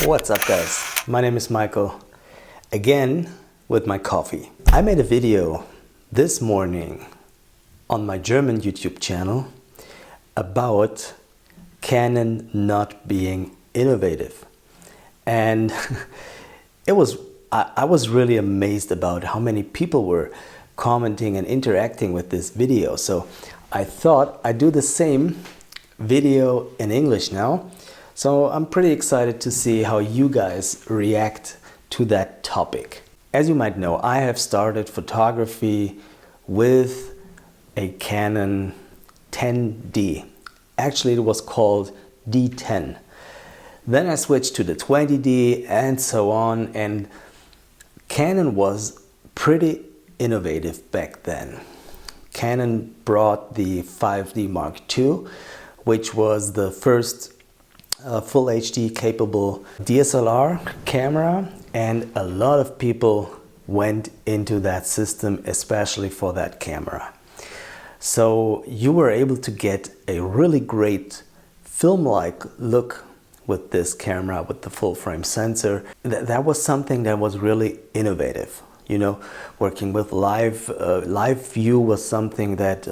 What's up guys? My name is Michael, again with my coffee. I made a video this morning on my German YouTube channel about Canon not being innovative. And I was really amazed about how many people were commenting and interacting with this video. So I thought I'd do the same video in English now. So I'm pretty excited to see how you guys react to that topic. As you might know, I have started photography with a Canon 10D. Actually, it was called D10. Then I switched to the 20D and so on, and Canon was pretty innovative back then. Canon brought the 5D Mark II, which was the first full HD capable DSLR camera, and a lot of people went into that system especially for that camera. So you were able to get a really great film-like look with this camera, with the full frame sensor. That was something that was really innovative. You know, working with live view was something that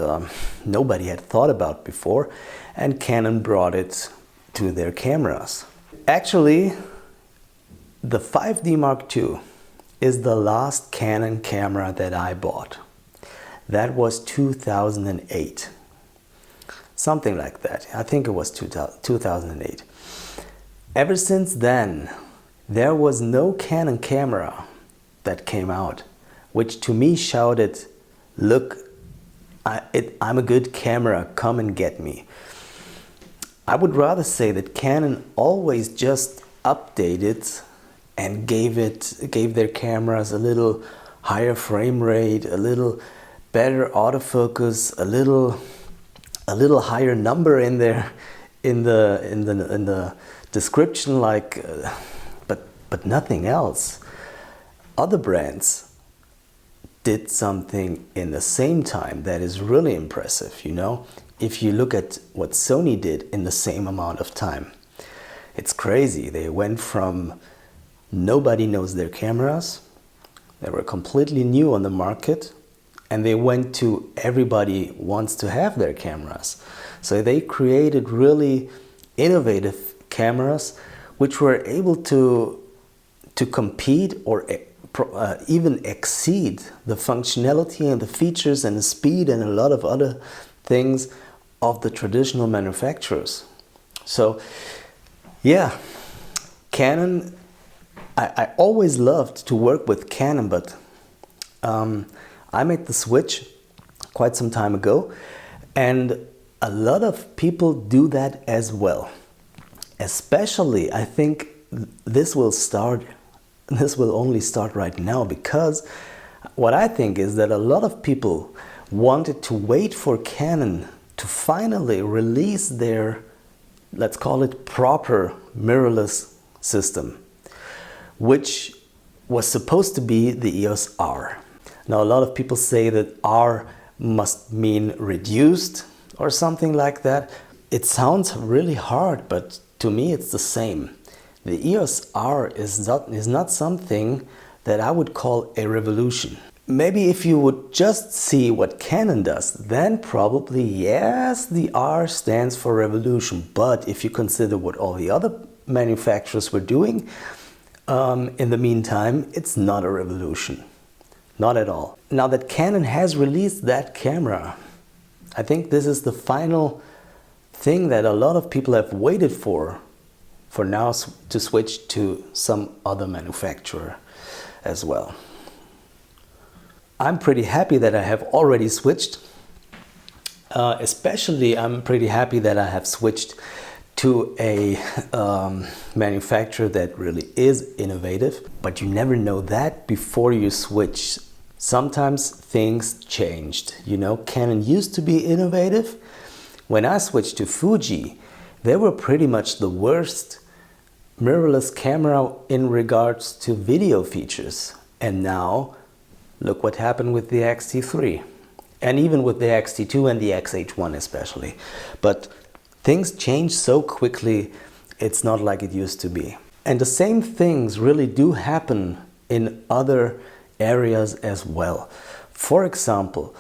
nobody had thought about before, and Canon brought it to their cameras. Actually, the 5D Mark II is the last Canon camera that I bought. That was 2008. Something like that. I think it was 2008. Ever since then, there was no Canon camera that came out, which to me shouted, look, I'm a good camera, come and get me. I would rather say that Canon always just updated and gave their cameras a little higher frame rate, a little better autofocus, a little higher number in there in the description, like but nothing else. Other brands did something in the same time that is really impressive, you know. If you look at what Sony did in the same amount of time, it's crazy. They went from nobody knows their cameras, they were completely new on the market, and they went to everybody wants to have their cameras. So they created really innovative cameras which were able to compete or even exceed the functionality and the features and the speed and a lot of other things of the traditional manufacturers. So yeah, Canon, I always loved to work with Canon, but I made the switch quite some time ago, and a lot of people do that as well. Especially, I think this will only start right now, because what I think is that a lot of people wanted to wait for Canon to finally release their, let's call it, proper mirrorless system, which was supposed to be the EOS R. Now a lot of people say that R must mean reduced or something like that. It sounds really hard, but to me it's the same. The EOS R is not something that I would call a revolution. Maybe if you would just see what Canon does, then probably yes, the R stands for revolution. But if you consider what all the other manufacturers were doing in the meantime, it's not a revolution. Not at all. Now that Canon has released that camera, I think this is the final thing that a lot of people have waited for now to switch to some other manufacturer as well. I'm pretty happy that I have already switched. Especially I'm pretty happy that I have switched to a manufacturer that really is innovative. But you never know that before you switch. Sometimes things changed. You know, Canon used to be innovative. When I switched to Fuji, they were pretty much the worst mirrorless camera in regards to video features. And now look what happened with the X-T3, and even with the X-T2 and the X-H1 especially. But things change so quickly, it's not like it used to be. And the same things really do happen in other areas as well. For example,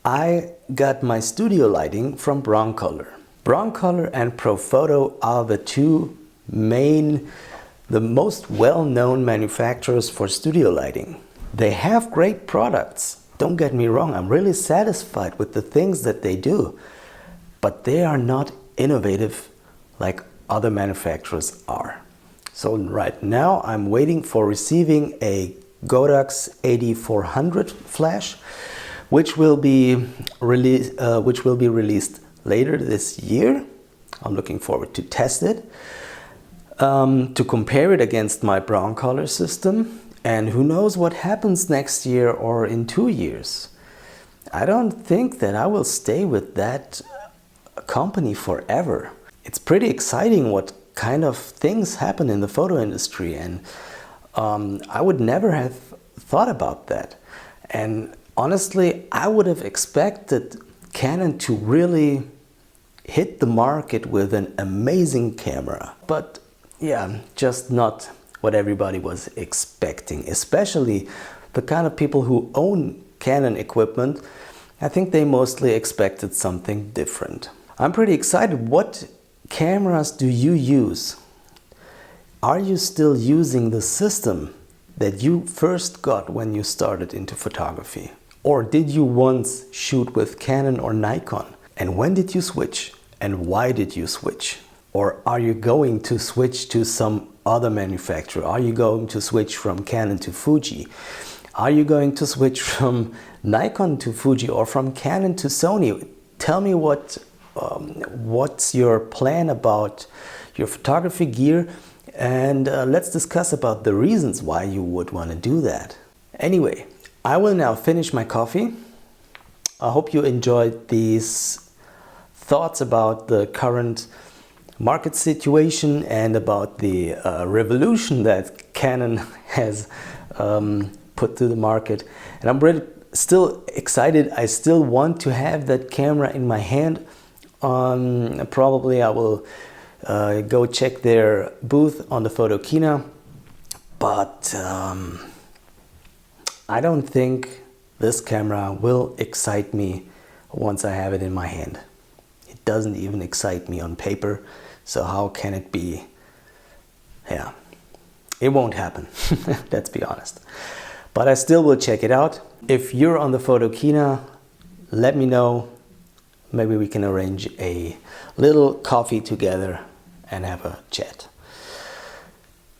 I got my studio lighting from Broncolor. Broncolor and Profoto are the two main, the most well-known manufacturers for studio lighting. They have great products. Don't get me wrong, I'm really satisfied with the things that they do, but they are not innovative like other manufacturers are. So right now I'm waiting for receiving a Godox 8400 flash, which will be released later this year. I'm looking forward to test it, to compare it against my Broncolor system, and who knows what happens next year or in 2 years. I don't think that I will stay with that company forever. It's pretty exciting what kind of things happen in the photo industry, and I would never have thought about that. And honestly, I would have expected Canon to really hit the market with an amazing camera. But yeah, just not what everybody was expecting, especially the kind of people who own Canon equipment. I think they mostly expected something different. I'm pretty excited. What cameras do you use? Are you still using the system that you first got when you started into photography? Or did you once shoot with Canon or Nikon? And when did you switch? And why did you switch? Or are you going to switch to some other manufacturer? Are you going to switch from Canon to Fuji? Are you going to switch from Nikon to Fuji or from Canon to Sony? Tell me what's your plan about your photography gear, and let's discuss about the reasons why you would want to do that. Anyway, I will now finish my coffee. I hope you enjoyed these thoughts about the current market situation and about the revolution that Canon has put to the market. And I'm really still excited. I still want to have that camera in my hand. Probably I will go check their booth on the Photokina, but I don't think this camera will excite me once I have it in my hand. It doesn't even excite me on paper, so how can it be? Yeah, it won't happen. Let's be honest. But I still will check it out. If you're on the Photokina, let me know. Maybe we can arrange a little coffee together and have a chat.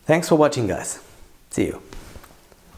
Thanks for watching, guys. See you.